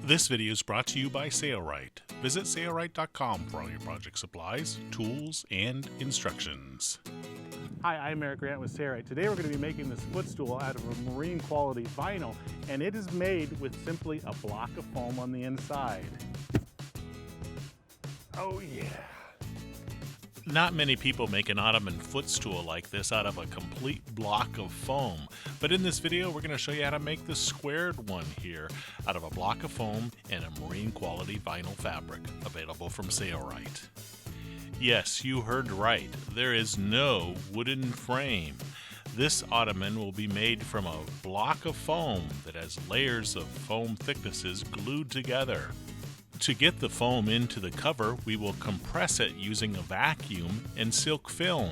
This video is brought to you by Sailrite. Visit Sailrite.com for all your project supplies, tools, and instructions. Hi, I'm Eric Grant with Sailrite. Today we're going to be making this footstool out of a marine quality vinyl, and it is made with simply a block of foam on the inside. Oh yeah! Not many people make an Ottoman footstool like this out of a complete block of foam, but in this video we're going to show you how to make the squared one here out of a block of foam and a marine quality vinyl fabric, available from Sailrite. Yes, you heard right, there is no wooden frame. This Ottoman will be made from a block of foam that has layers of foam thicknesses glued together. To get the foam into the cover, we will compress it using a vacuum and silk film.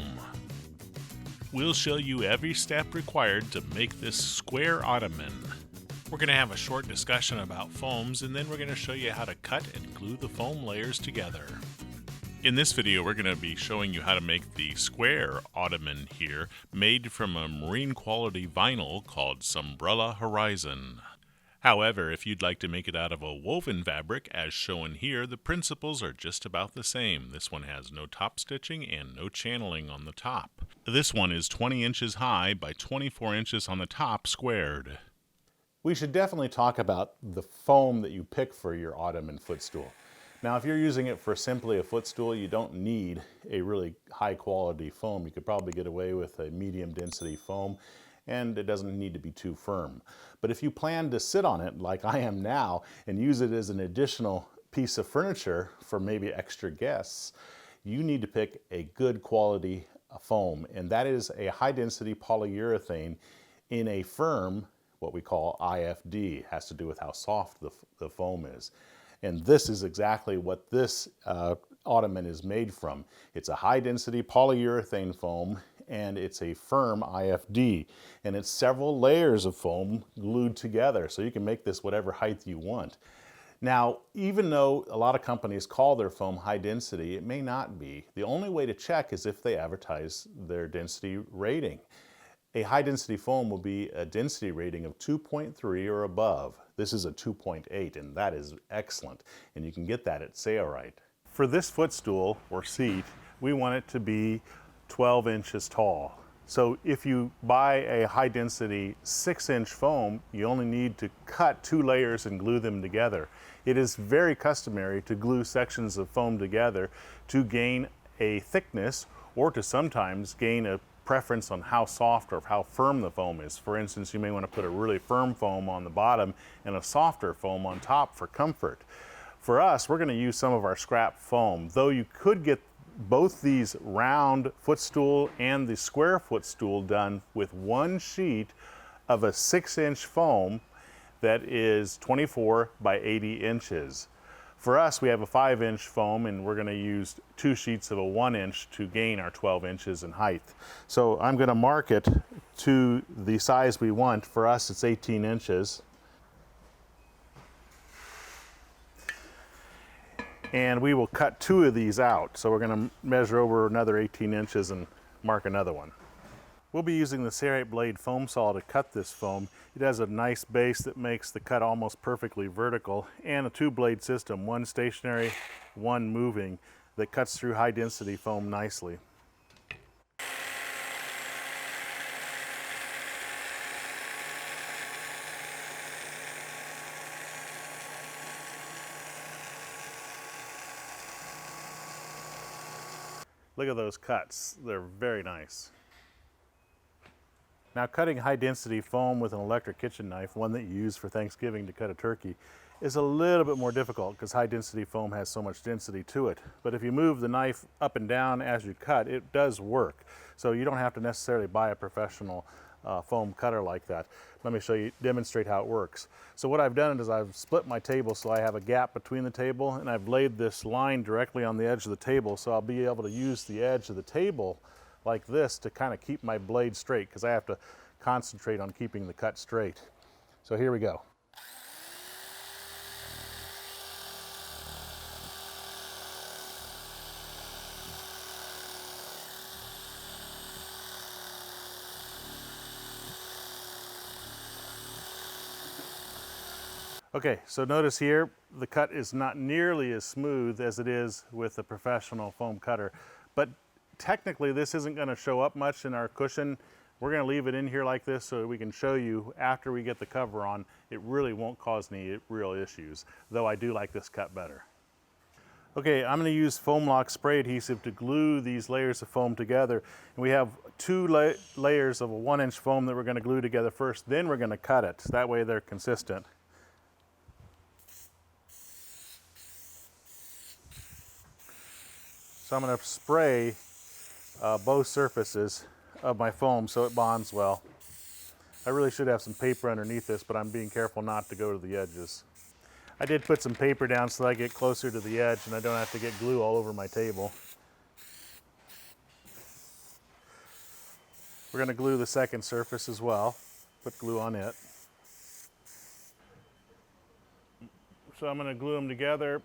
We'll show you every step required to make this square Ottoman. We're going to have a short discussion about foams, and then we're going to show you how to cut and glue the foam layers together. In this video, we're going to be showing you how to make the square Ottoman here, made from a marine quality vinyl called Umbrella Horizon. However, if you'd like to make it out of a woven fabric, as shown here, the principles are just about the same. This one has no top stitching and no channeling on the top. This one is 20 inches high by 24 inches on the top squared. We should definitely talk about the foam that you pick for your Ottoman footstool. Now, if you're using it for simply a footstool, you don't need a really high quality foam. You could probably get away with a medium density foam, and it doesn't need to be too firm. But if you plan to sit on it like I am now and use it as an additional piece of furniture for maybe extra guests, you need to pick a good quality foam, and that is a high density polyurethane in a firm, what we call IFD. It has to do with how soft the foam is. And this is exactly what this Ottoman is made from. It's a high density polyurethane foam, and it's a firm IFD, and it's several layers of foam glued together, so you can make this whatever height you want. Now, even though a lot of companies call their foam high density, it may not be. The only way to check is if they advertise their density rating. A high density foam will be a density rating of 2.3 or above. This is a 2.8, and that is excellent, and you can get that at Sailrite. For this footstool or seat, we want it to be 12 inches tall. So if you buy a high density 6-inch foam, you only need to cut 2 layers and glue them together. It is very customary to glue sections of foam together to gain a thickness, or to sometimes gain a preference on how soft or how firm the foam is. For instance, you may want to put a really firm foam on the bottom and a softer foam on top for comfort. For us, we're going to use some of our scrap foam, though you could get both these round footstool and the square footstool done with one sheet of a 6-inch foam that is 24 by 80 inches. For us, we have a 5-inch foam, and we're going to use 2 sheets of a 1-inch to gain our 12 inches in height. So I'm going to mark it to the size we want. For us, it's 18 inches. And we will cut 2 of these out. So we're going to measure over another 18 inches and mark another one. We'll be using the Sailrite blade foam saw to cut this foam. It has a nice base that makes the cut almost perfectly vertical, and a 2-blade system, one stationary, one moving, that cuts through high density foam nicely. Look at those cuts, they're very nice. Now, cutting high density foam with an electric kitchen knife, one that you use for Thanksgiving to cut a turkey, is a little bit more difficult because high density foam has so much density to it. But if you move the knife up and down as you cut, it does work. So you don't have to necessarily buy a professional foam cutter like that. Let me show you, demonstrate how it works. So what I've done is I've split my table so I have a gap between the table, and I've laid this line directly on the edge of the table, so I'll be able to use the edge of the table like this to kind of keep my blade straight, because I have to concentrate on keeping the cut straight. So here we go. Okay, so notice here, the cut is not nearly as smooth as it is with a professional foam cutter, but technically this isn't going to show up much in our cushion. We're going to leave it in here like this so we can show you after we get the cover on. It really won't cause any real issues, though I do like this cut better. Okay, I'm going to use foam lock spray adhesive to glue these layers of foam together. And we have two layers of a 1-inch foam that we're going to glue together first, then we're going to cut it. That way they're consistent. So I'm going to spray both surfaces of my foam so it bonds well. I really should have some paper underneath this, but I'm being careful not to go to the edges. I did put some paper down so that I get closer to the edge and I don't have to get glue all over my table. We're going to glue the second surface as well. Put glue on it. So I'm going to glue them together.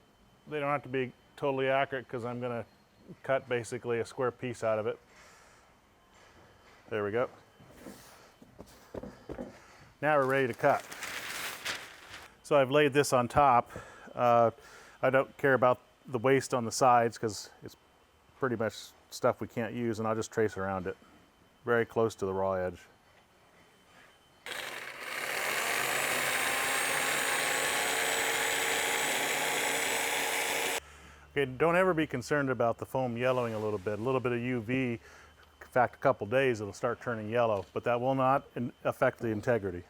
They don't have to be totally accurate because I'm going to cut basically a square piece out of it. There we go. Now we're ready to cut. So I've laid this on top. I don't care about the waste on the sides because it's pretty much stuff we can't use, and I'll just trace around it. Very close to the raw edge. Okay, don't ever be concerned about the foam yellowing a little bit. A little bit of UV, in fact, a couple days it'll start turning yellow, but that will not affect the integrity.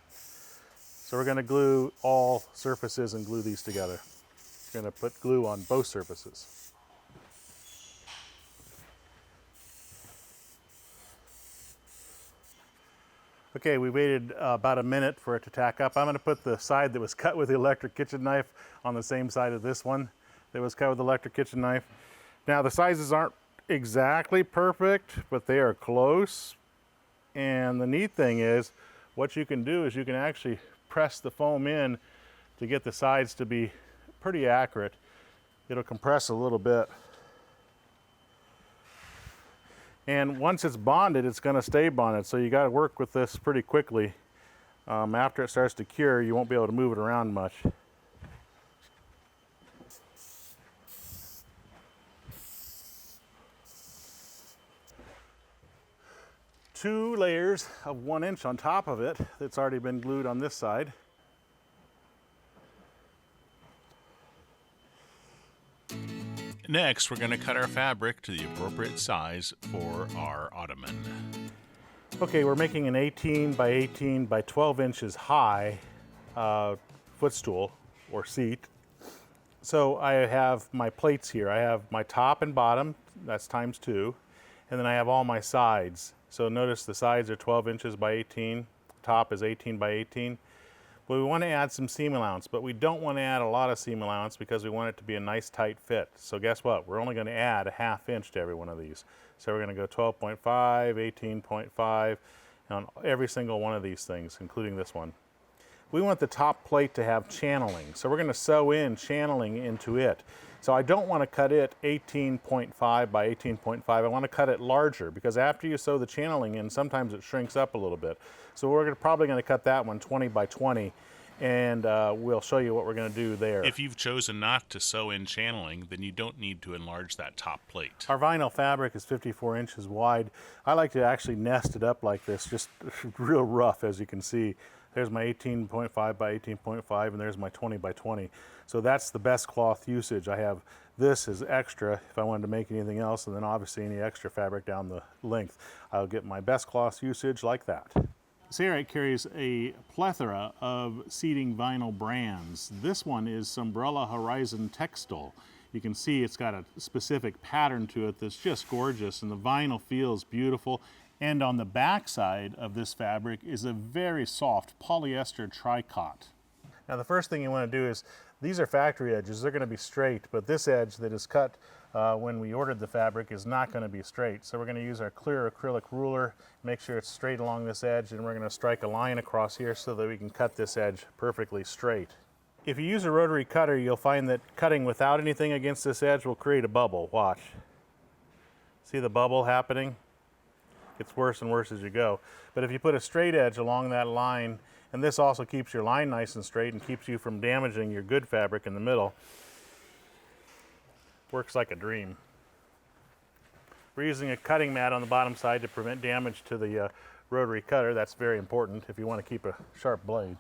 So we're going to glue all surfaces and glue these together. We're going to put glue on both surfaces. Okay, we waited about a minute for it to tack up. I'm going to put the side that was cut with the electric kitchen knife on the same side of this one that was cut with the electric kitchen knife. Now the sizes aren't exactly perfect, but they are close. And the neat thing is, what you can do is you can actually press the foam in to get the sides to be pretty accurate. It'll compress a little bit. And once it's bonded, it's going to stay bonded, so you got to work with this pretty quickly. After it starts to cure, you won't be able to move it around much. Two layers of 1 inch on top of it that's already been glued on this side. Next, we're going to cut our fabric to the appropriate size for our Ottoman. Okay, we're making an 18 by 18 by 12 inches high footstool or seat. So I have my plates here. I have my top and bottom, that's times 2, and then I have all my sides. So notice the sides are 12 inches by 18, top is 18 by 18. Well, we want to add some seam allowance, but we don't want to add a lot of seam allowance because we want it to be a nice tight fit. So guess what? We're only going to add a 1/2 inch to every one of these. So we're going to go 12.5, 18.5 on every single one of these things, including this one. We want the top plate to have channeling, so we're going to sew in channeling into it. So I don't want to cut it 18.5 by 18.5. I want to cut it larger because after you sew the channeling in, sometimes it shrinks up a little bit. So we're probably going to cut that one 20 by 20, and we'll show you what we're going to do there. If you've chosen not to sew in channeling, then you don't need to enlarge that top plate. Our vinyl fabric is 54 inches wide. I like to actually nest it up like this, just real rough, as you can see. There's my 18.5 by 18.5, and there's my 20 by 20. So that's the best cloth usage. I have this as extra if I wanted to make anything else, and then obviously any extra fabric down the length. I'll get my best cloth usage like that. Sayrite carries a plethora of seating vinyl brands. This one is Umbrella Horizon Textile. You can see it's got a specific pattern to it that's just gorgeous, and the vinyl feels beautiful. And on the back side of this fabric is a very soft polyester tricot. Now the first thing you want to do is, these are factory edges, they're going to be straight, but this edge that is cut when we ordered the fabric is not going to be straight. So we're going to use our clear acrylic ruler, make sure it's straight along this edge, and we're going to strike a line across here so that we can cut this edge perfectly straight. If you use a rotary cutter, you'll find that cutting without anything against this edge will create a bubble. Watch. See the bubble happening? Gets worse and worse as you go. But if you put a straight edge along that line And this also keeps your line nice and straight and keeps you from damaging your good fabric in the middle. Works like a dream. We're using a cutting mat on the bottom side to prevent damage to the rotary cutter. That's very important if you want to keep a sharp blade.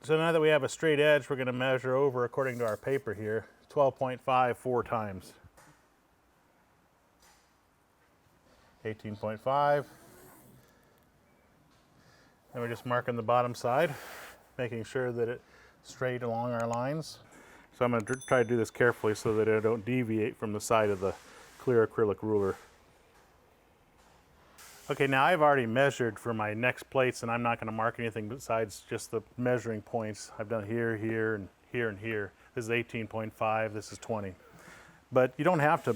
So now that we have a straight edge, we're going to measure over, according to our paper here, 12.5 4 times. 18.5. And we're just marking the bottom side, making sure that it's straight along our lines. So I'm going to try to do this carefully so that I don't deviate from the side of the clear acrylic ruler. Okay, now I've already measured for my next plates, and I'm not going to mark anything besides just the measuring points. I've done here, here, and here, and here. This is 18.5, this is 20. But you don't have to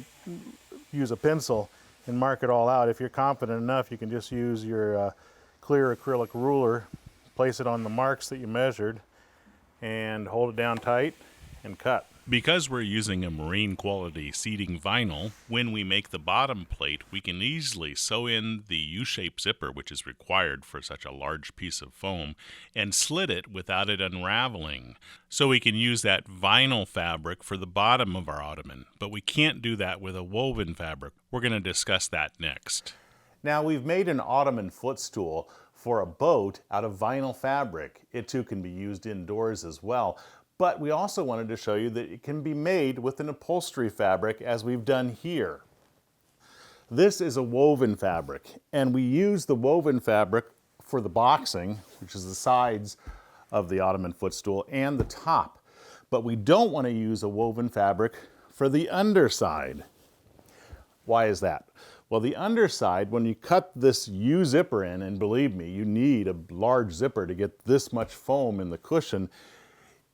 use a pencil and mark it all out. If you're confident enough, you can just use your clear acrylic ruler, place it on the marks that you measured, and hold it down tight and cut. Because we're using a marine quality seating vinyl, when we make the bottom plate, we can easily sew in the U-shaped zipper, which is required for such a large piece of foam, and slit it without it unraveling. So we can use that vinyl fabric for the bottom of our ottoman, but we can't do that with a woven fabric. We're going to discuss that next. Now we've made an ottoman footstool for a boat out of vinyl fabric. It too can be used indoors as well. But we also wanted to show you that it can be made with an upholstery fabric as we've done here. This is a woven fabric, and we use the woven fabric for the boxing, which is the sides of the ottoman footstool, and the top. But we don't want to use a woven fabric for the underside. Why is that? Well, the underside, when you cut this U zipper in, and believe me, you need a large zipper to get this much foam in the cushion.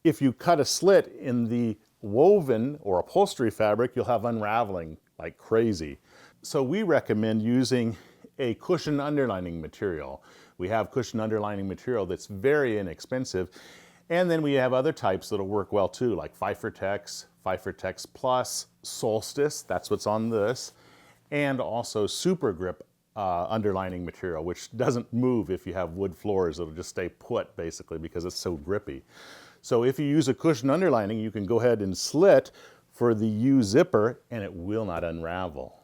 If you cut a slit in the woven or upholstery fabric, you'll have unraveling like crazy. So we recommend using a cushion underlining material. We have cushion underlining material that's very inexpensive. And then we have other types that'll work well too, like Fifertex Plus, Solstice, that's what's on this, and also Super Grip underlining material, which doesn't move if you have wood floors. It'll just stay put basically because it's so grippy. So if you use a cushion underlining, you can go ahead and slit for the U zipper and it will not unravel.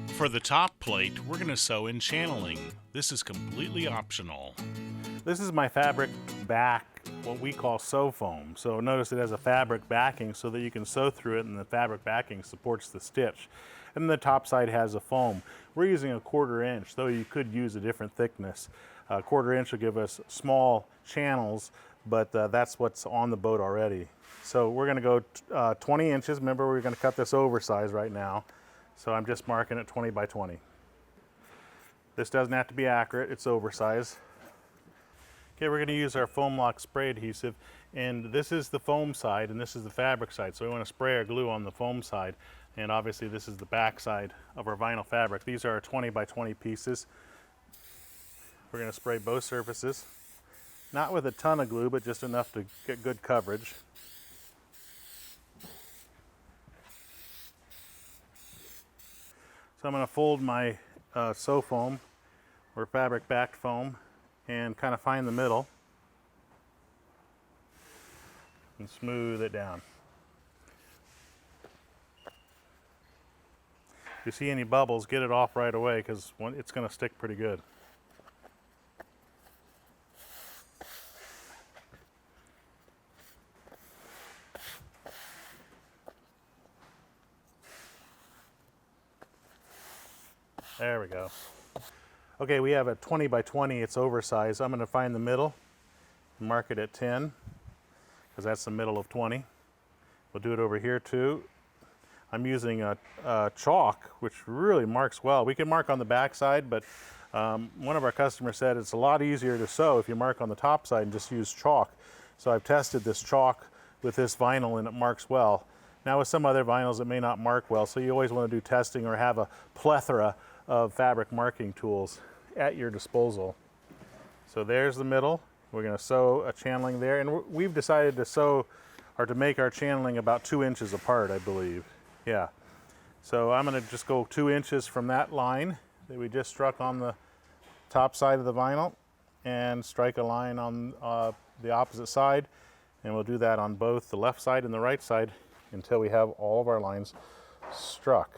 For the top plate, we're going to sew in channeling. This is completely optional. This is my fabric back, what we call sew foam. So notice it has a fabric backing so that you can sew through it, and the fabric backing supports the stitch. And the top side has a foam. We're using a 1/4 inch, though you could use a different thickness. A 1/4 inch will give us small channels, but that's what's on the boat already. So we're going to go 20 inches. Remember, we're going to cut this oversize right now. So I'm just marking it 20 by 20. This doesn't have to be accurate, it's oversize. Okay, we're going to use our foam lock spray adhesive, and this is the foam side and this is the fabric side. So we want to spray our glue on the foam side, and obviously this is the back side of our vinyl fabric. These are our 20 by 20 pieces. We're going to spray both surfaces. Not with a ton of glue, but just enough to get good coverage. So I'm going to fold my sew foam, or fabric backed foam, and kind of find the middle and smooth it down. If you see any bubbles, get it off right away because it's going to stick pretty good. There we go. Okay, we have a 20 by 20, it's oversized. I'm going to find the middle and mark it at 10 because that's the middle of 20. We'll do it over here too. I'm using a chalk, which really marks well. We can mark on the back side, but one of our customers said it's a lot easier to sew if you mark on the top side and just use chalk. So I've tested this chalk with this vinyl and it marks well. Now with some other vinyls it may not mark well, so you always want to do testing or have a plethora of fabric marking tools at your disposal. So there's the middle. We're going to sew a channeling there, and we've decided to sew or to make our channeling about 2 inches apart, I believe. Yeah. So I'm going to just go 2 inches from that line that we just struck on the top side of the vinyl and strike a line on the opposite side, and we'll do that on both the left side and the right side until we have all of our lines struck.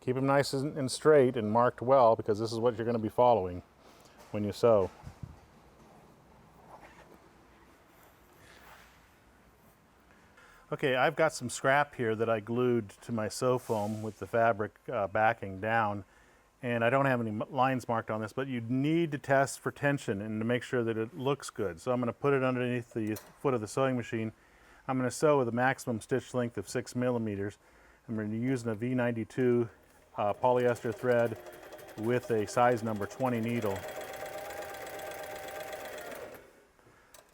Keep them nice and straight and marked well, because this is what you're going to be following when you sew. Okay, I've got some scrap here that I glued to my sew foam with the fabric backing down, and I don't have any lines marked on this, but you need to test for tension and to make sure that it looks good. So I'm going to put it underneath the foot of the sewing machine. I'm going to sew with a maximum stitch length of 6 millimeters. I'm going to be using a V92 polyester thread with a size number 20 needle.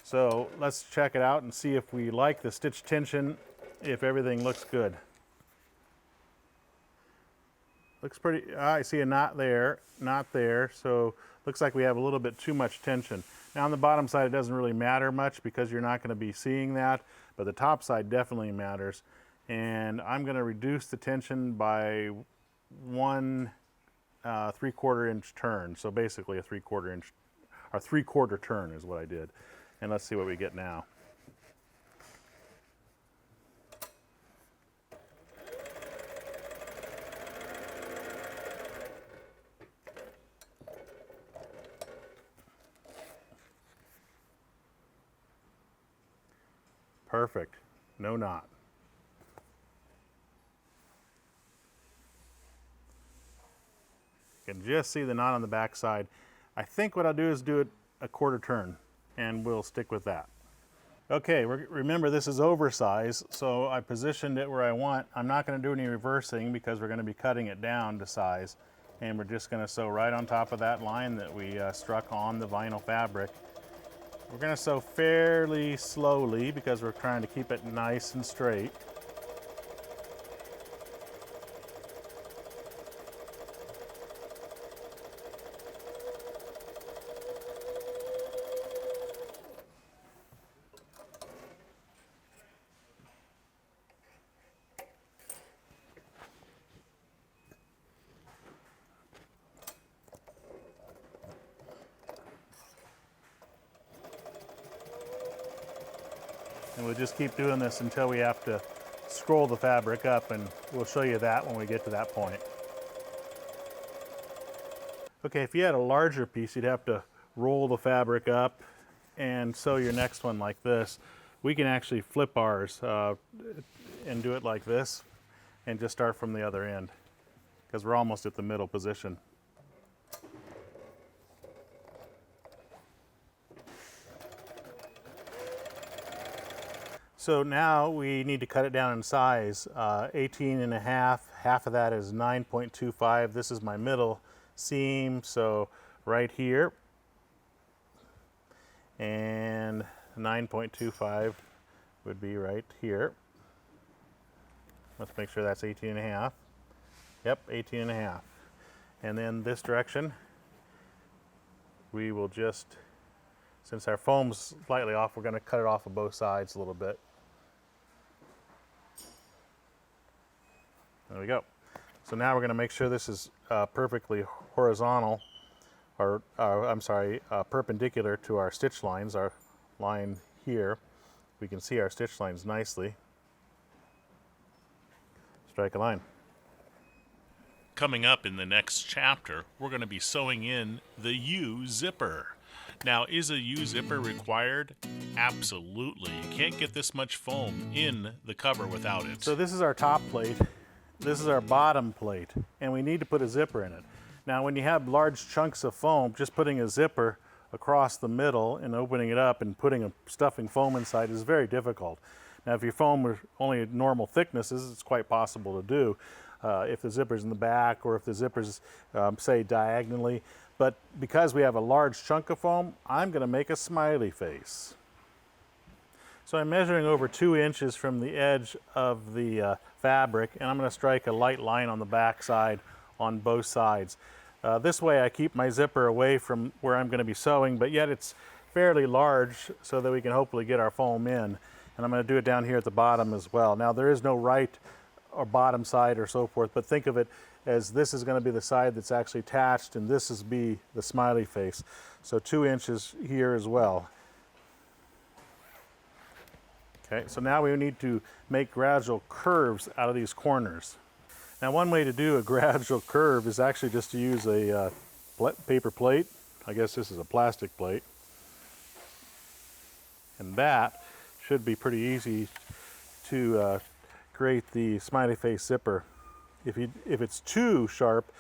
So let's check it out and see if we like the stitch tension, if everything looks good. Looks pretty, I see a knot there, so looks like we have a little bit too much tension. Now on the bottom side it doesn't really matter much because you're not going to be seeing that, but the top side definitely matters. And I'm going to reduce the tension by 1 3/4 inch turn. So basically a 3/4 inch, or 3/4 turn is what I did. And let's see what we get now. Perfect, no knot. You can just see the knot on the back side. I think what I'll do is do it a 1/4 turn, and we'll stick with that. Okay, remember this is oversize, so I positioned it where I want. I'm not going to do any reversing because we're going to be cutting it down to size, and we're just going to sew right on top of that line that we struck on the vinyl fabric. We're going to sew fairly slowly because we're trying to keep it nice and straight. And we'll just keep doing this until we have to scroll the fabric up, and we'll show you that when we get to that point. Okay, if you had a larger piece, you'd have to roll the fabric up and sew your next one like this. We can actually flip ours and do it like this and just start from the other end because we're almost at the middle position. So now we need to cut it down in size. 18.5, half of that is 9.25. This is my middle seam, so right here. And 9.25 would be right here. Let's make sure that's 18.5. Yep, 18.5. And then this direction, we will just, since our foam's slightly off, we're going to cut it off of both sides a little bit. There we go. So now we're going to make sure this is perfectly horizontal, or I'm sorry, perpendicular to our stitch lines, our line here. We can see our stitch lines nicely. Strike a line. Coming up in the next chapter, we're going to be sewing in the U zipper. Now, is a U zipper required? Absolutely. You can't get this much foam in the cover without it. So this is our top plate. This is our bottom plate, and we need to put a zipper in it. Now, when you have large chunks of foam, just putting a zipper across the middle and opening it up and putting a stuffing foam inside is very difficult. Now, if your foam were only normal thicknesses, it's quite possible to do if the zipper's in the back or if the zipper's, say, diagonally. But because we have a large chunk of foam, I'm going to make a smiley face. So I'm measuring over 2 inches from the edge of the fabric, and I'm going to strike a light line on the back side on both sides. This way I keep my zipper away from where I'm going to be sewing, but yet it's fairly large so that we can hopefully get our foam in. And I'm going to do it down here at the bottom as well. Now, there is no right or bottom side or so forth, but think of it as this is going to be the side that's actually attached, and this is be the smiley face. So 2 inches here as well. Okay, so now we need to make gradual curves out of these corners. Now one way to do a gradual curve is actually just to use a paper plate. I guess this is a plastic plate. And that should be pretty easy to create the smiley face zipper. If it's too sharp,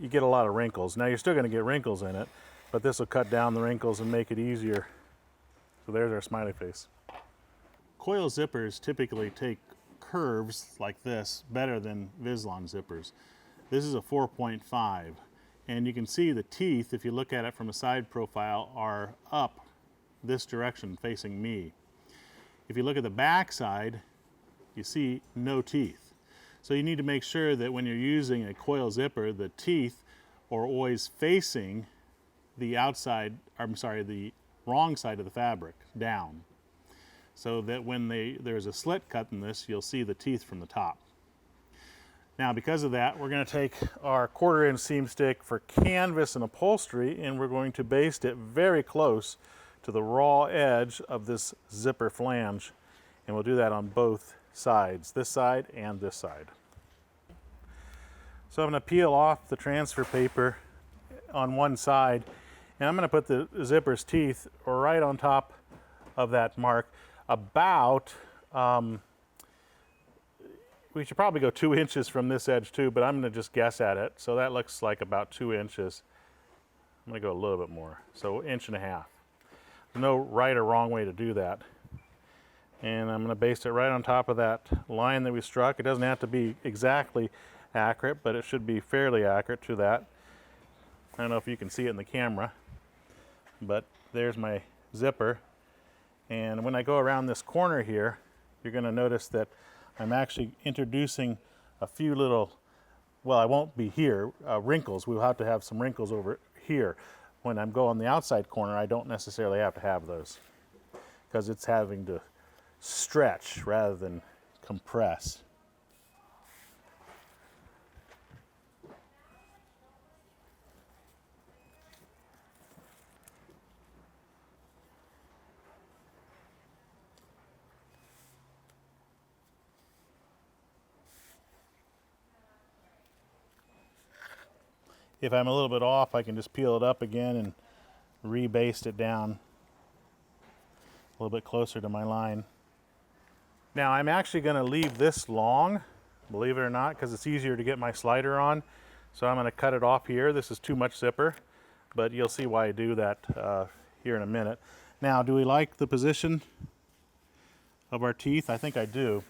you get a lot of wrinkles. Now you're still going to get wrinkles in it, but this will cut down the wrinkles and make it easier. So there's our smiley face. Coil zippers typically take curves like this better than Vislon zippers. This is a 4.5, and you can see the teeth, if you look at it from a side profile, are up this direction facing me. If you look at the back side, you see no teeth. So you need to make sure that when you're using a coil zipper, the teeth are always facing the outside, the wrong side of the fabric, down. So that when there's a slit cut in this, you'll see the teeth from the top. Now because of that, we're going to take our 1/4 inch seam stick for canvas and upholstery, and we're going to baste it very close to the raw edge of this zipper flange. And we'll do that on both sides, this side and this side. So I'm going to peel off the transfer paper on one side, and I'm going to put the zipper's teeth right on top of that mark. About, we should probably go 2 inches from this edge too, but I'm going to just guess at it. So that looks like about 2 inches. I'm going to go a little bit more, so 1.5 inches. There's no right or wrong way to do that. And I'm going to baste it right on top of that line that we struck. It doesn't have to be exactly accurate, but it should be fairly accurate to that. I don't know if you can see it in the camera, but there's my zipper. And when I go around this corner here, you're going to notice that I'm actually introducing a few little, well, I won't be here, wrinkles. We'll have to have some wrinkles over here. When I'm going the outside corner, I don't necessarily have to have those because it's having to stretch rather than compress. If I'm a little bit off, I can just peel it up again and rebaste it down a little bit closer to my line. Now I'm actually going to leave this long, believe it or not, because it's easier to get my slider on. So I'm going to cut it off here. This is too much zipper, but you'll see why I do that here in a minute. Now, do we like the position of our teeth? I think I do.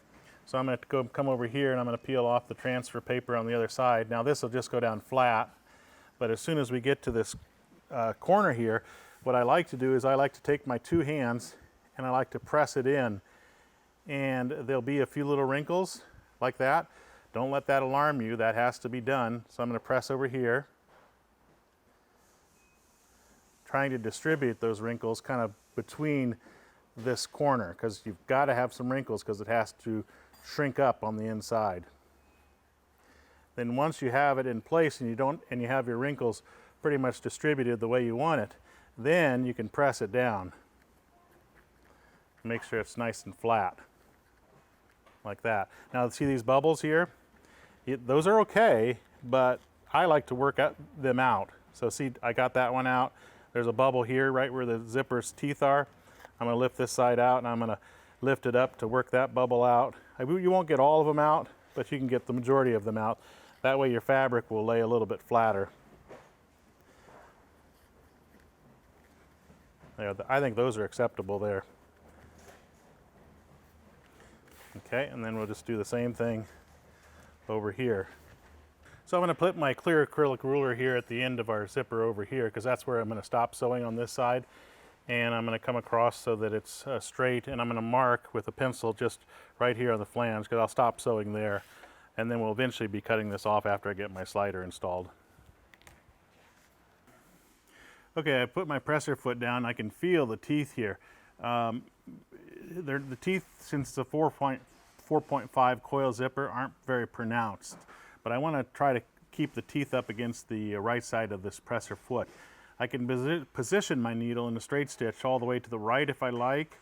So I'm going to come over here and I'm going to peel off the transfer paper on the other side. Now this will just go down flat. But as soon as we get to this corner here, what I like to do is I like to take my 2 hands and I like to press it in. And there'll be a few little wrinkles like that. Don't let that alarm you. That has to be done. So I'm going to press over here, trying to distribute those wrinkles kind of between this corner, because you've got to have some wrinkles because it has to shrink up on the inside. Then once you have it in place and you have your wrinkles pretty much distributed the way you want it, then you can press it down. Make sure it's nice and flat, like that. Now see these bubbles here? Those are okay, but I like to work them out. So see, I got that one out. There's a bubble here right where the zipper's teeth are. I'm going to lift this side out and I'm going to lift it up to work that bubble out. You won't get all of them out, but you can get the majority of them out. That way your fabric will lay a little bit flatter. There, I think those are acceptable there. Okay, and then we'll just do the same thing over here. So I'm going to put my clear acrylic ruler here at the end of our zipper over here, because that's where I'm going to stop sewing on this side. And I'm going to come across so that it's straight, and I'm going to mark with a pencil just right here on the flange, because I'll stop sewing there. And then we'll eventually be cutting this off after I get my slider installed. Okay, I put my presser foot down. I can feel the teeth here. The teeth, since the 4.5 coil zipper, aren't very pronounced. But I want to try to keep the teeth up against the right side of this presser foot. I can position my needle in a straight stitch all the way to the right if I like,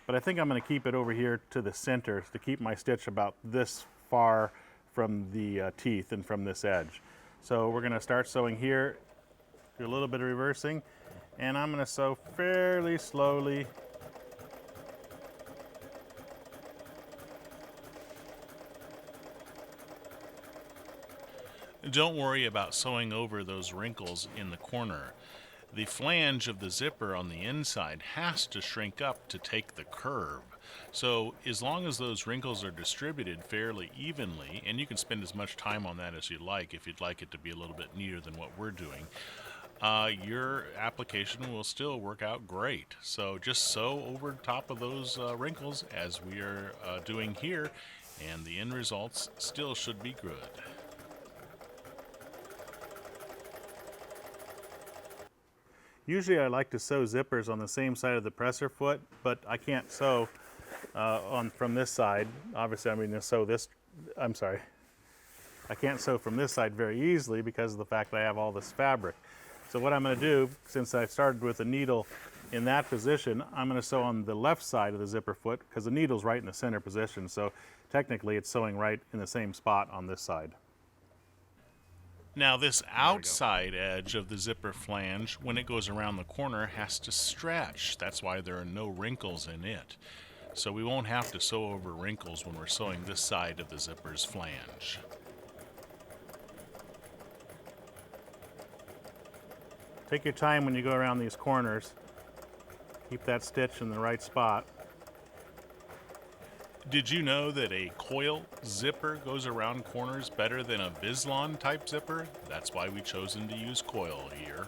but I think I'm going to keep it over here to the center to keep my stitch about this far from the teeth and from this edge. So we're going to start sewing here, do a little bit of reversing, and I'm going to sew fairly slowly. Don't worry about sewing over those wrinkles in the corner. The flange of the zipper on the inside has to shrink up to take the curve. So as long as those wrinkles are distributed fairly evenly, and you can spend as much time on that as you like if you'd like it to be a little bit neater than what we're doing, your application will still work out great. So just sew over top of those wrinkles as we are doing here, and the end results still should be good. Usually I like to sew zippers on the same side of the presser foot, but I can't sew from this side. Obviously I'm going to sew this, I'm sorry. I can't sew from this side very easily because of the fact that I have all this fabric. So what I'm going to do, since I started with the needle in that position, I'm going to sew on the left side of the zipper foot because the needle's right in the center position. So technically it's sewing right in the same spot on this side. Now this outside edge of the zipper flange, when it goes around the corner, has to stretch. That's why there are no wrinkles in it. So we won't have to sew over wrinkles when we're sewing this side of the zipper's flange. Take your time when you go around these corners. Keep that stitch in the right spot. Did you know that a coil zipper goes around corners better than a Vislon type zipper? That's why we've chosen to use coil here.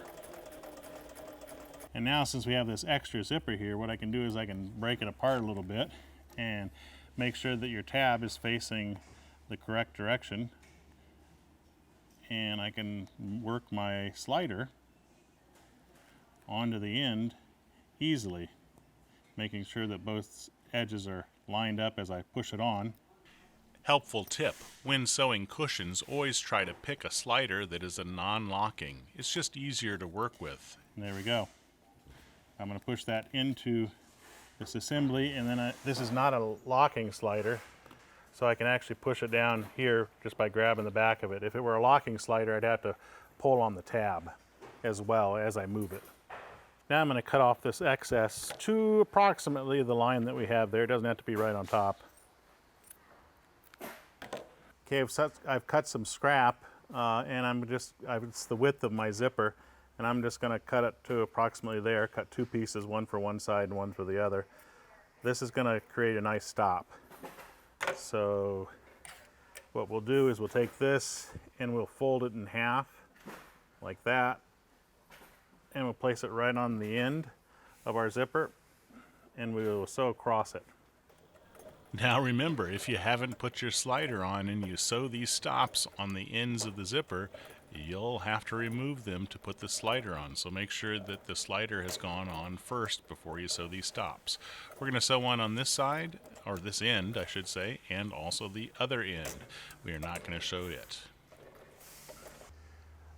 And now since we have this extra zipper here, what I can do is I can break it apart a little bit and make sure that your tab is facing the correct direction. And I can work my slider onto the end easily, making sure that both edges are lined up as I push it on. Helpful tip: when sewing cushions, always try to pick a slider that is a non-locking. It's just easier to work with. And there we go. I'm going to push that into this assembly, and then this is not a locking slider, so I can actually push it down here just by grabbing the back of it. If it were a locking slider, I'd have to pull on the tab as well as I move it. Now I'm going to cut off this excess to approximately the line that we have there. It doesn't have to be right on top. Okay, I've cut some scrap, and it's the width of my zipper, and I'm just going to cut it to approximately there. Cut two pieces, one for one side and one for the other. This is going to create a nice stop. So what we'll do is we'll take this and we'll fold it in half like that. And we'll place it right on the end of our zipper, and we will sew across it. Now remember, if you haven't put your slider on and you sew these stops on the ends of the zipper, you'll have to remove them to put the slider on. So make sure that the slider has gone on first before you sew these stops. We're going to sew one on this side, or this end I should say, and also the other end. We are not going to show it.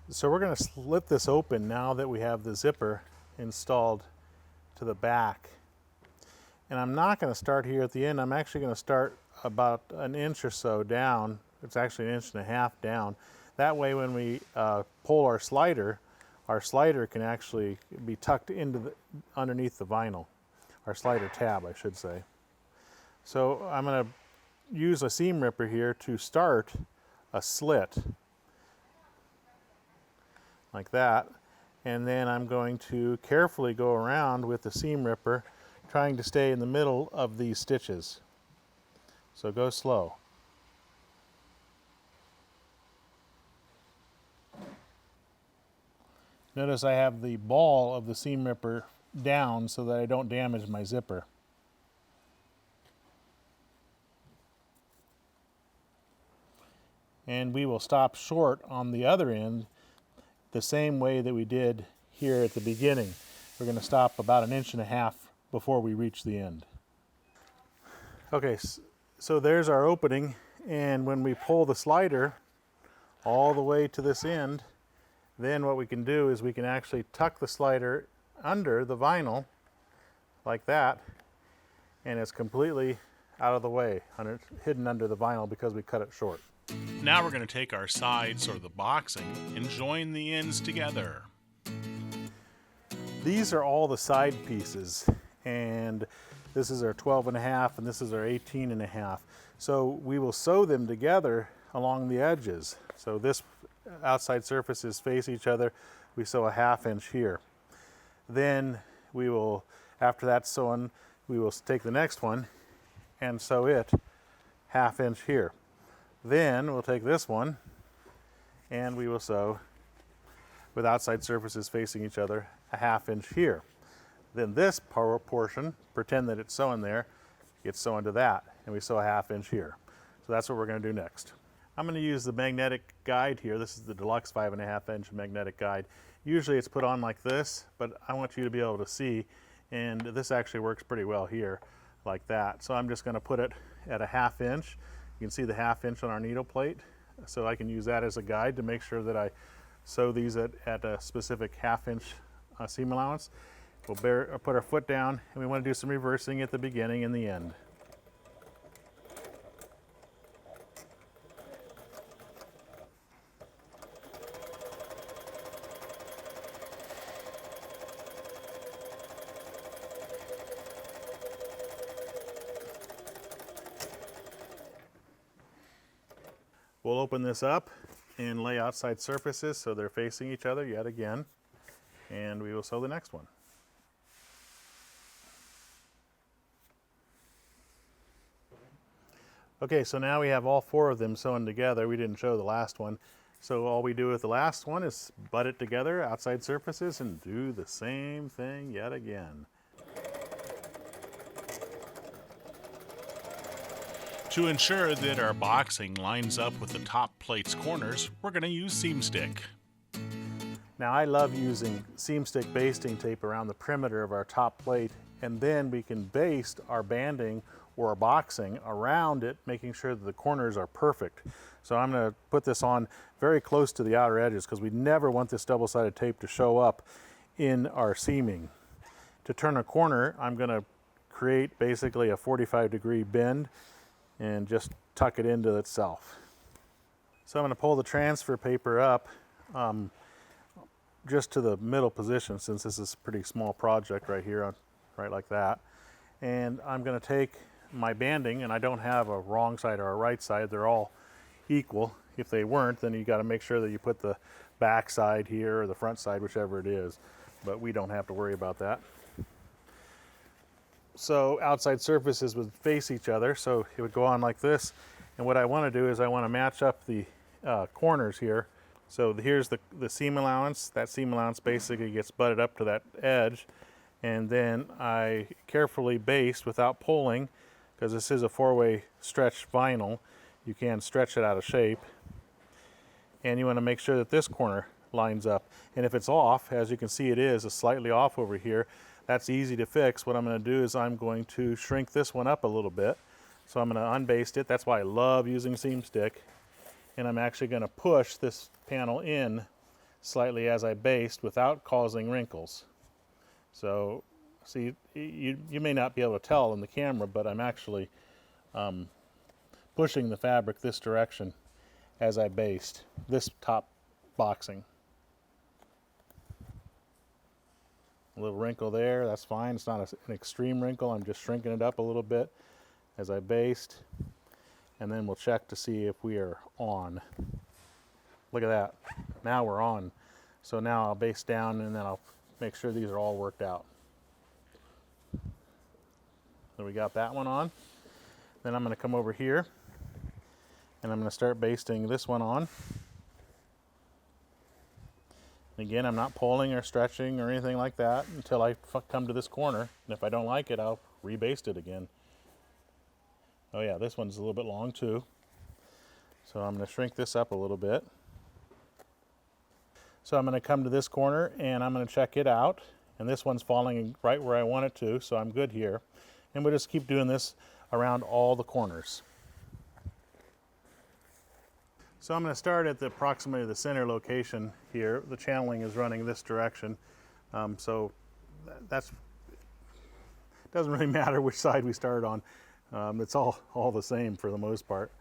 So we're going to slit this open now that we have the zipper installed to the back. And I'm not going to start here at the end. I'm actually going to start about an inch or so down. It's actually an inch and a half down. That way when we pull our slider can actually be tucked into underneath the vinyl. Our slider tab, I should say. So I'm going to use a seam ripper here to start a slit. Like that, and then I'm going to carefully go around with the seam ripper, trying to stay in the middle of these stitches. So go slow. Notice I have the ball of the seam ripper down so that I don't damage my zipper. And we will stop short on the other end the same way that we did here at the beginning. We're going to stop about an inch and a half before we reach the end. Okay, so there's our opening, and when we pull the slider all the way to this end, Then what we can do is we can actually tuck the slider under the vinyl like that, and it's completely out of the way, hidden under the vinyl because we cut it short. Now we're going to take our sides, or the boxing, and join the ends together. These are all the side pieces, and this is our 12.5 and this is our 18.5. So we will sew them together along the edges. So this outside surfaces face each other. We sew a 1/2 inch here. Then we will, after that's sewn, we will take the next one and sew it 1/2 inch here. Then we'll take this one and we will sew, with outside surfaces facing each other, a 1/2 inch here. Then this portion, pretend that it's sewn there, gets sewn to that, and we sew a 1/2 inch here. So that's what we're going to do next. I'm going to use the magnetic guide here. This is the deluxe 5.5 inch magnetic guide. Usually it's put on like this, but I want you to be able to see, and this actually works pretty well here, like that. So I'm just going to put it at a 1/2 inch. You can see the 1/2 inch on our needle plate, so I can use that as a guide to make sure that I sew these at a specific 1/2 inch seam allowance. We'll put our foot down, and we want to do some reversing at the beginning and the end. We'll open this up and lay outside surfaces so they're facing each other yet again, and we will sew the next one. Okay, so now we have all 4 of them sewn together. We didn't show the last one. So all we do with the last one is butt it together, outside surfaces, and do the same thing yet again. To ensure that our boxing lines up with the top plate's corners, we're going to use seam stick. Now I love using seam stick basting tape around the perimeter of our top plate, and then we can baste our banding or our boxing around it, making sure that the corners are perfect. So I'm going to put this on very close to the outer edges because we never want this double-sided tape to show up in our seaming. To turn a corner, I'm going to create basically a 45-degree bend and just tuck it into itself. So I'm going to pull the transfer paper up just to the middle position, since this is a pretty small project right here, right like that. And I'm going to take my banding, and I don't have a wrong side or a right side. They're all equal. If they weren't, then you got to make sure that you put the back side here or the front side, whichever it is. But we don't have to worry about that. So outside surfaces would face each other, so it would go on like this. And what I want to do is I want to match up the corners here. So here's the seam allowance. That seam allowance basically gets butted up to that edge, and then I carefully baste without pulling, because this is a 4-way stretch vinyl. You can stretch it out of shape, and you want to make sure that this corner lines up. And if it's off, as you can see it is slightly off over here, that's easy to fix. What I'm going to do is I'm going to shrink this one up a little bit. So I'm going to unbaste it. That's why I love using seam stick. And I'm actually going to push this panel in slightly as I baste without causing wrinkles. So see, you may not be able to tell in the camera, but I'm actually pushing the fabric this direction as I baste this top boxing. A little wrinkle there, that's fine. It's not an extreme wrinkle. I'm just shrinking it up a little bit as I baste. And then we'll check to see if we are on. Look at that. Now we're on. So now I'll baste down, and then I'll make sure these are all worked out. So we got that one on. Then I'm going to come over here, and I'm going to start basting this one on. Again, I'm not pulling or stretching or anything like that until I come to this corner. And if I don't like it, I'll rebaste it again. Oh yeah, this one's a little bit long too. So I'm going to shrink this up a little bit. So I'm going to come to this corner and I'm going to check it out. And this one's falling right where I want it to, so I'm good here. And we'll just keep doing this around all the corners. So I'm going to start at approximately the center location here. The channeling is running this direction, so that's doesn't really matter which side we start on. It's all the same for the most part.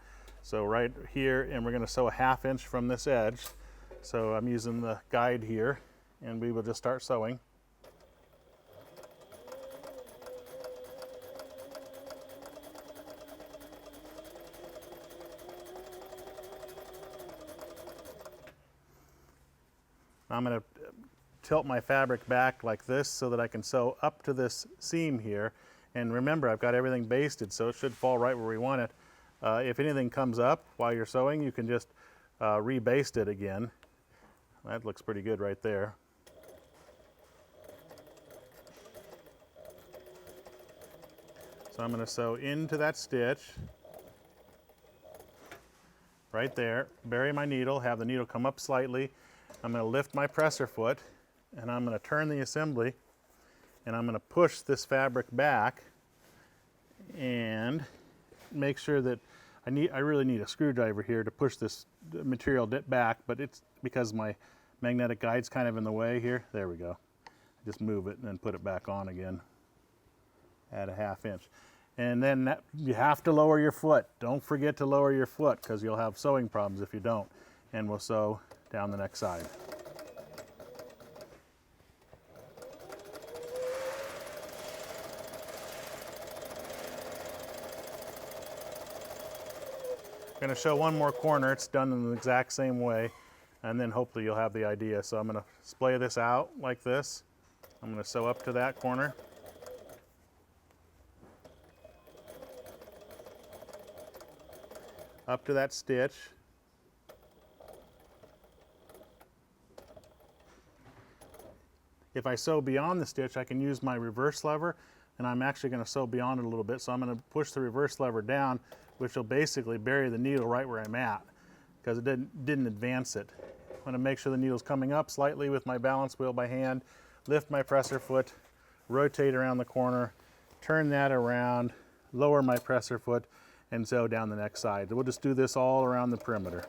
So right here, and we're going to sew a 1/2 inch from this edge. So I'm using the guide here, and we will just start sewing. I'm going to tilt my fabric back like this so that I can sew up to this seam here. And remember, I've got everything basted, so it should fall right where we want it. If anything comes up while you're sewing, you can just rebaste it again. That looks pretty good right there. So I'm going to sew into that stitch right there, bury my needle, have the needle come up slightly. I'm going to lift my presser foot, and I'm going to turn the assembly, and I'm going to push this fabric back and make sure that I really need a screwdriver here to push this material back, but it's because my magnetic guide's kind of in the way here. There we go. Just move it and then put it back on again. Add a 1/2 inch. And then you have to lower your foot. Don't forget to lower your foot because you'll have sewing problems if you don't. And we'll sew down the next side. I'm going to show one more corner. It's done in the exact same way, and then hopefully you'll have the idea. So I'm going to splay this out like this. I'm going to sew up to that corner. Up to that stitch. If I sew beyond the stitch, I can use my reverse lever, and I'm actually going to sew beyond it a little bit. So I'm going to push the reverse lever down, which will basically bury the needle right where I'm at because it didn't advance it. I'm going to make sure the needle's coming up slightly with my balance wheel by hand, lift my presser foot, rotate around the corner, turn that around, lower my presser foot, and sew down the next side. We'll just do this all around the perimeter.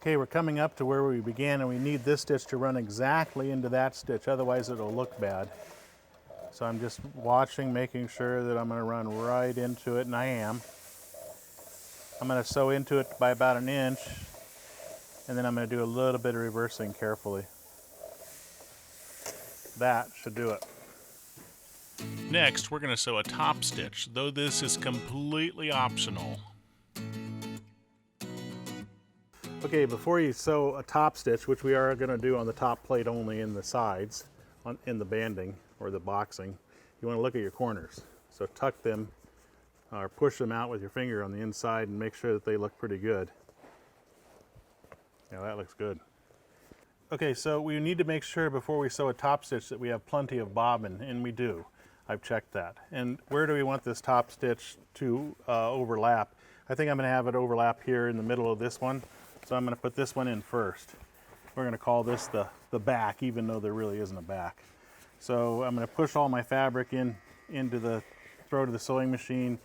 Okay, we're coming up to where we began, and we need this stitch to run exactly into that stitch, otherwise it'll look bad. So I'm just watching, making sure that I'm going to run right into it, and I am. I'm going to sew into it by about 1 inch, and then I'm going to do a little bit of reversing carefully. That should do it. Next, we're going to sew a top stitch, though this is completely optional. Okay, before you sew a top stitch, which we are going to do on the top plate only in the sides, in the banding or the boxing, you want to look at your corners. So tuck them or push them out with your finger on the inside and make sure that they look pretty good. Yeah, that looks good. Okay, so we need to make sure before we sew a top stitch that we have plenty of bobbin, and we do. I've checked that. And where do we want this top stitch to overlap? I think I'm going to have it overlap here in the middle of this one. So I'm going to put this one in first. We're going to call this the back, even though there really isn't a back. So I'm going to push all my fabric into the throw to the sewing machine.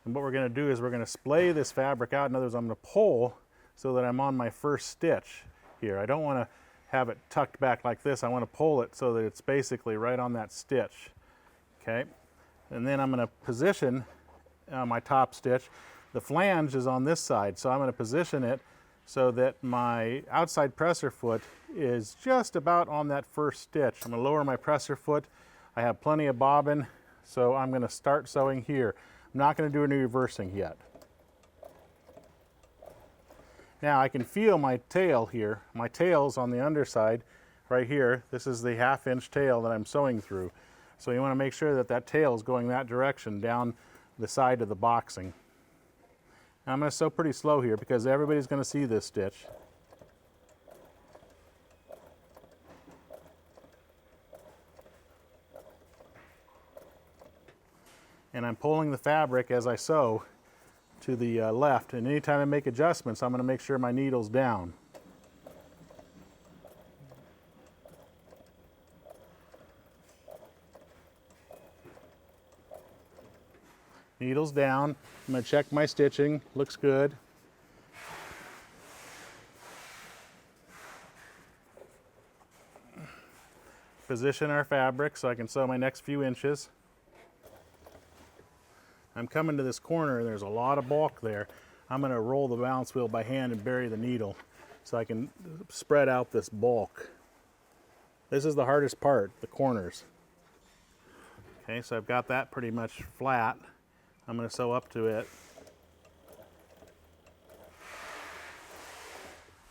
And what we're going to do is we're going to splay this fabric out. In other words, I'm going to pull so that I'm on my first stitch here. I don't want to have it tucked back like this. I want to pull it so that it's basically right on that stitch. Okay, and then I'm going to position my top stitch. The flange is on this side, so I'm going to position it so that my outside presser foot is just about on that first stitch. I'm going to lower my presser foot. I have plenty of bobbin, so I'm going to start sewing here. I'm not going to do any reversing yet. Now I can feel my tail here. My tail's on the underside right here. This is the 1/2 inch tail that I'm sewing through. So you want to make sure that that tail is going that direction down the side of the boxing. Now I'm going to sew pretty slow here because everybody's going to see this stitch. And I'm pulling the fabric as I sew to the left, and anytime I make adjustments, I'm going to make sure my needle's down. Needles down. I'm going to check my stitching. Looks good. Position our fabric so I can sew my next few inches. I'm coming to this corner and there's a lot of bulk there. I'm going to roll the balance wheel by hand and bury the needle so I can spread out this bulk. This is the hardest part, the corners. Okay, so I've got that pretty much flat. I'm going to sew up to it.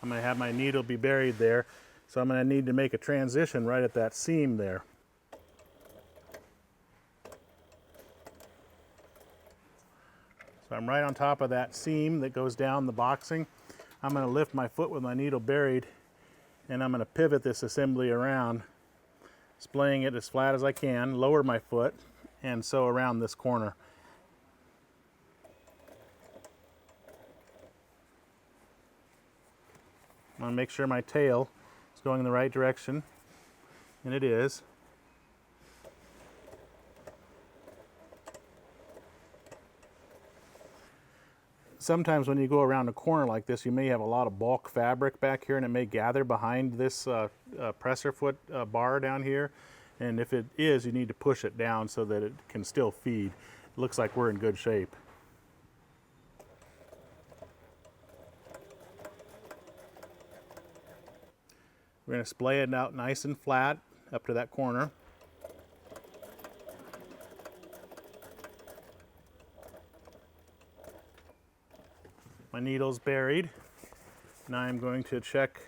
I'm going to have my needle be buried there. So I'm going to need to make a transition right at that seam there. So I'm right on top of that seam that goes down the boxing. I'm going to lift my foot with my needle buried, and I'm going to pivot this assembly around, splaying it as flat as I can, lower my foot, and sew around this corner. I'm going to make sure my tail is going in the right direction, and it is. Sometimes when you go around a corner like this, you may have a lot of bulk fabric back here, and it may gather behind this presser foot bar down here. And if it is, you need to push it down so that it can still feed. It looks like we're in good shape. We're going to splay it out nice and flat up to that corner. My needle's buried. Now I'm going to check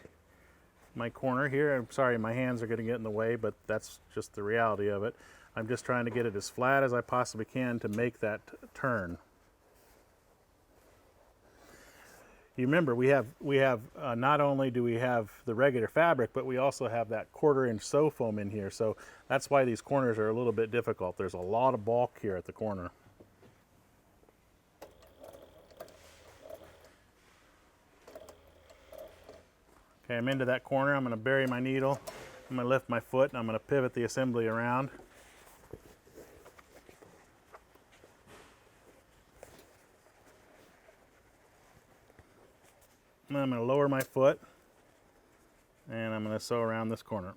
my corner here. I'm sorry, my hands are going to get in the way, but that's just the reality of it. I'm just trying to get it as flat as I possibly can to make that turn. You remember, we have not only do we have the regular fabric, but we also have that 1/4 inch sew foam in here. So that's why these corners are a little bit difficult. There's a lot of bulk here at the corner. Okay, I'm into that corner. I'm going to bury my needle. I'm going to lift my foot, and I'm going to pivot the assembly around. And I'm going to lower my foot, and I'm going to sew around this corner.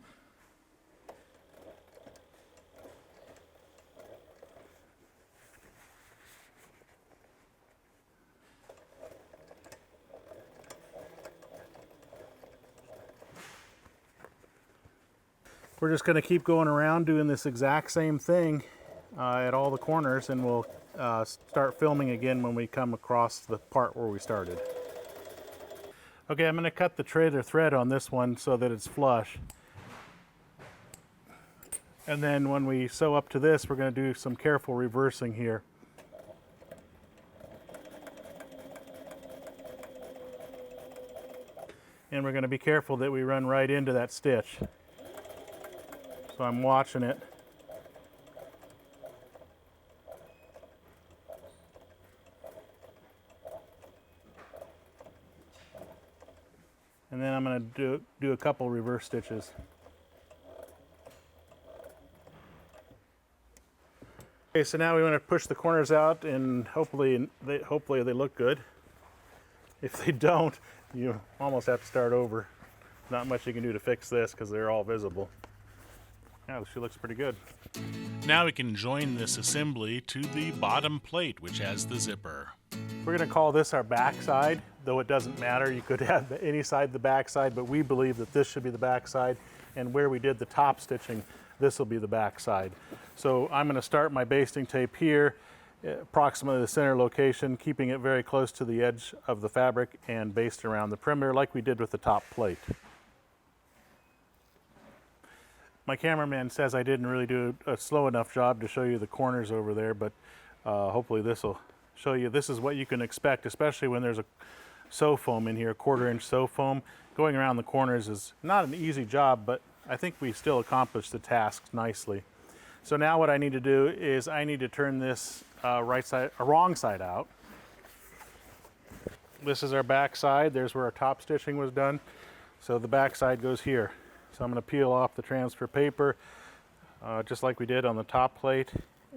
We're just going to keep going around doing this exact same thing at all the corners, and we'll start filming again when we come across the part where we started. Okay, I'm going to cut the trailer thread on this one so that it's flush. And then when we sew up to this, we're going to do some careful reversing here. And we're going to be careful that we run right into that stitch. So I'm watching it. And then I'm going to do a couple reverse stitches. Okay, so now we want to push the corners out, and hopefully they look good. If they don't, you almost have to start over. Not much you can do to fix this because they're all visible. Yeah, she looks pretty good. Now we can join this assembly to the bottom plate, which has the zipper. We're going to call this our back side, though it doesn't matter. You could have any side the back side, but we believe that this should be the back side, and where we did the top stitching, this will be the back side. So I'm going to start my basting tape here, approximately the center location, keeping it very close to the edge of the fabric and baste around the perimeter like we did with the top plate. My cameraman says I didn't really do a slow enough job to show you the corners over there, but hopefully this will show you this is what you can expect, especially when there's a sew foam in here, 1/4 inch sew foam. Going around the corners is not an easy job, but I think we still accomplished the task nicely. So now what I need to do is I need to turn this wrong side out. This is our back side. There's where our top stitching was done. So the back side goes here. So I'm going to peel off the transfer paper just like we did on the top plate,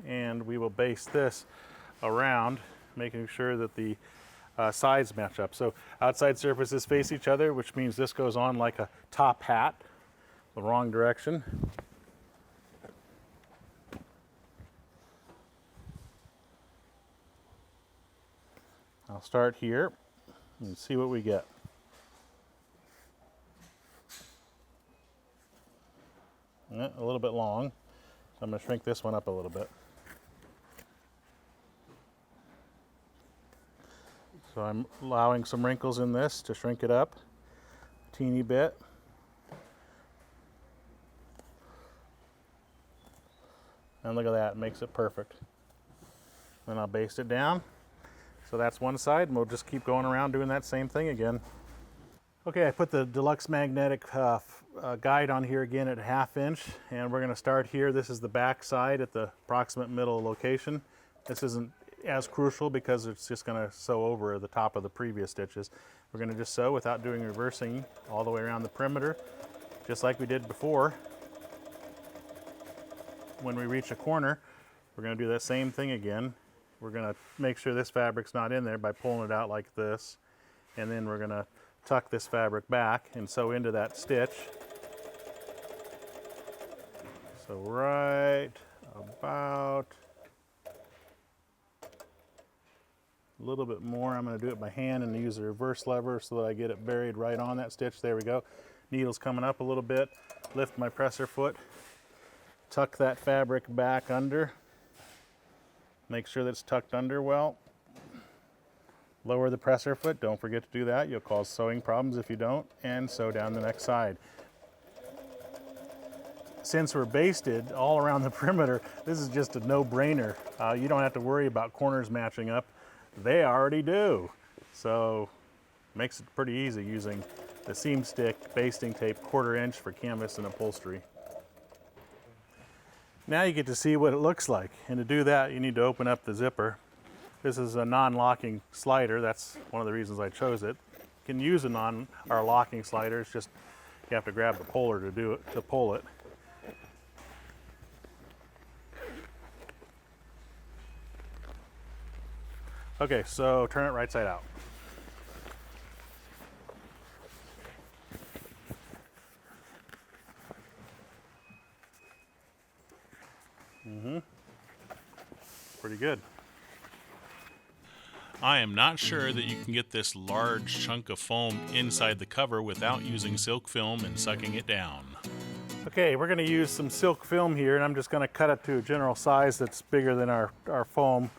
and we will baste this around, making sure that the sides match up. So outside surfaces face each other, which means this goes on like a top hat, the wrong direction. I'll start here and see what we get. A little bit long. I'm going to shrink this one up a little bit. So I'm allowing some wrinkles in this to shrink it up a teeny bit. And look at that, it makes it perfect. Then I'll baste it down. So that's one side, and we'll just keep going around doing that same thing again. Okay, I put the deluxe magnetic guide on here again at 1/2 inch, and we're going to start here. This is the back side at the approximate middle location. This isn't as crucial because it's just going to sew over the top of the previous stitches. We're going to just sew without doing reversing all the way around the perimeter, just like we did before. When we reach a corner, we're going to do that same thing again. We're going to make sure this fabric's not in there by pulling it out like this, and then we're going to tuck this fabric back and sew into that stitch. So right about a little bit more. I'm going to do it by hand and use the reverse lever so that I get it buried right on that stitch. There we go. Needle's coming up a little bit. Lift my presser foot. Tuck that fabric back under. Make sure that it's tucked under well. Lower the presser foot. Don't forget to do that. You'll cause sewing problems if you don't. And sew down the next side. Since we're basted all around the perimeter, this is just a no-brainer. You don't have to worry about corners matching up. They already do. So makes it pretty easy using the seam stick basting tape 1/4 inch for canvas and upholstery. Now you get to see what it looks like. And to do that, you need to open up the zipper. This is a non-locking slider. That's one of the reasons I chose it. You can use a locking slider. It's just you have to grab the puller to do it, to pull it. Okay, so turn it right side out. Pretty good. I am not sure that you can get this large chunk of foam inside the cover without using silk film and sucking it down. Okay, we're going to use some silk film here, and I'm just going to cut it to a general size that's bigger than our foam.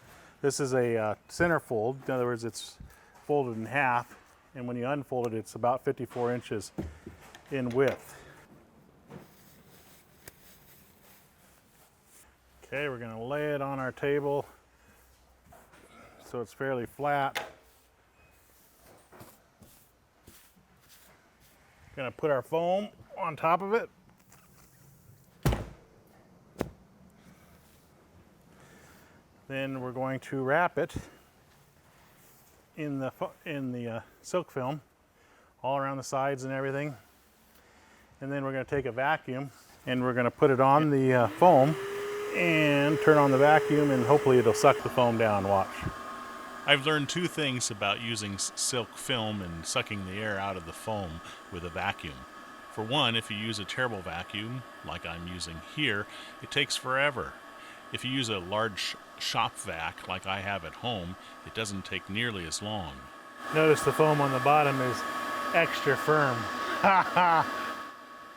This is a centerfold. In other words, it's folded in half, and when you unfold it, it's about 54 inches in width. Okay, we're going to lay it on our table so it's fairly flat. Going to put our foam on top of it. Then we're going to wrap it in the silk film all around the sides and everything. And then we're going to take a vacuum and we're going to put it on the foam and turn on the vacuum, and hopefully it'll suck the foam down. Watch. I've learned 2 things about using silk film and sucking the air out of the foam with a vacuum. For one, if you use a terrible vacuum, like I'm using here, it takes forever. If you use a large shop vac, like I have at home, it doesn't take nearly as long. Notice the foam on the bottom is extra firm.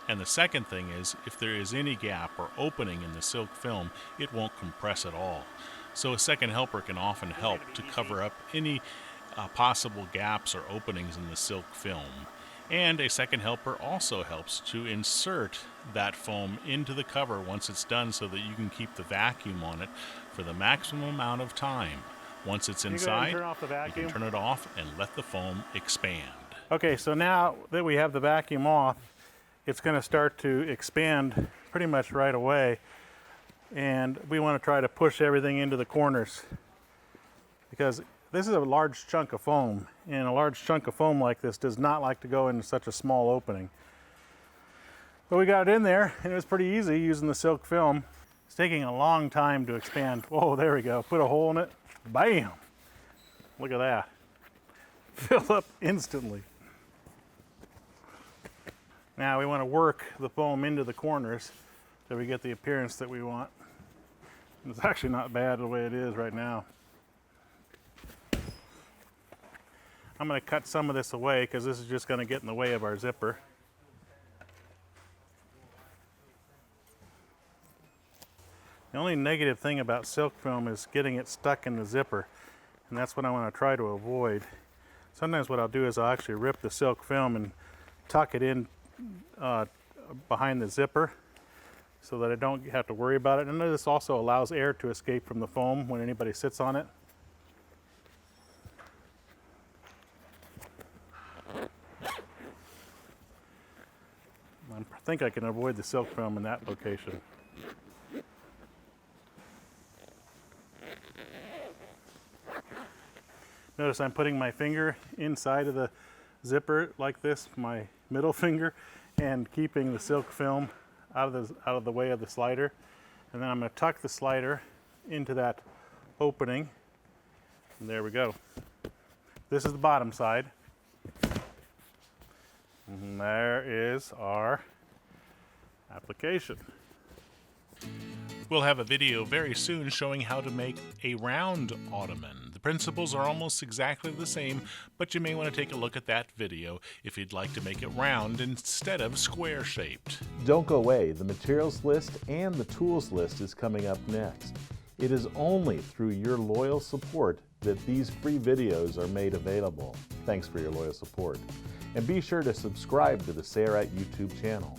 And the second thing is, if there is any gap or opening in the silk film, it won't compress at all. So a second helper can often help to cover up any possible gaps or openings in the silk film. And a second helper also helps to insert that foam into the cover once it's done so that you can keep the vacuum on it for the maximum amount of time. Once it's inside, you can turn it off and let the foam expand. Okay, so now that we have the vacuum off, it's going to start to expand pretty much right away. And we want to try to push everything into the corners because this is a large chunk of foam, and a large chunk of foam like this does not like to go into such a small opening. But we got it in there, and it was pretty easy using the silk film. It's taking a long time to expand. Oh, there we go. Put a hole in it. Bam! Look at that. Fill up instantly. Now we want to work the foam into the corners so we get the appearance that we want. It's actually not bad the way it is right now. I'm going to cut some of this away because this is just going to get in the way of our zipper. The only negative thing about silk film is getting it stuck in the zipper, and that's what I want to try to avoid. Sometimes what I'll do is I'll actually rip the silk film and tuck it in behind the zipper so that I don't have to worry about it. And this also allows air to escape from the foam when anybody sits on it. I think I can avoid the silk film in that location. Notice I'm putting my finger inside of the zipper like this, my middle finger, and keeping the silk film out of the way of the slider. And then I'm going to tuck the slider into that opening. And there we go. This is the bottom side. And there is our application. We'll have a video very soon showing how to make a round ottoman. The principles are almost exactly the same, but you may want to take a look at that video if you'd like to make it round instead of square shaped. Don't go away. The materials list and the tools list is coming up next. It is only through your loyal support that these free videos are made available. Thanks for your loyal support. And be sure to subscribe to the Sayrite YouTube channel.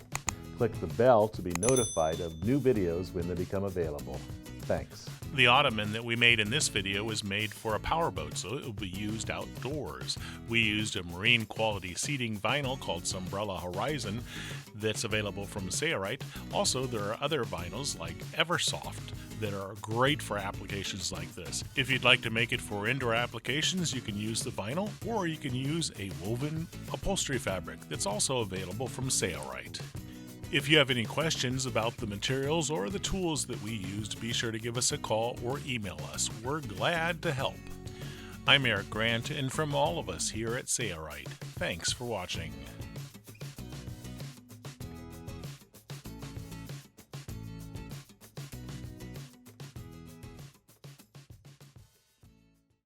Click the bell to be notified of new videos when they become available. Thanks. The ottoman that we made in this video was made for a powerboat, so it will be used outdoors. We used a marine quality seating vinyl called Umbrella Horizon that's available from Sayrite. Also, there are other vinyls like Eversoft that are great for applications like this. If you'd like to make it for indoor applications, you can use the vinyl, or you can use a woven upholstery fabric that's also available from Sayrite. If you have any questions about the materials or the tools that we used, be sure to give us a call or email us. We're glad to help. I'm Eric Grant, and from all of us here at Sayrite, thanks for watching.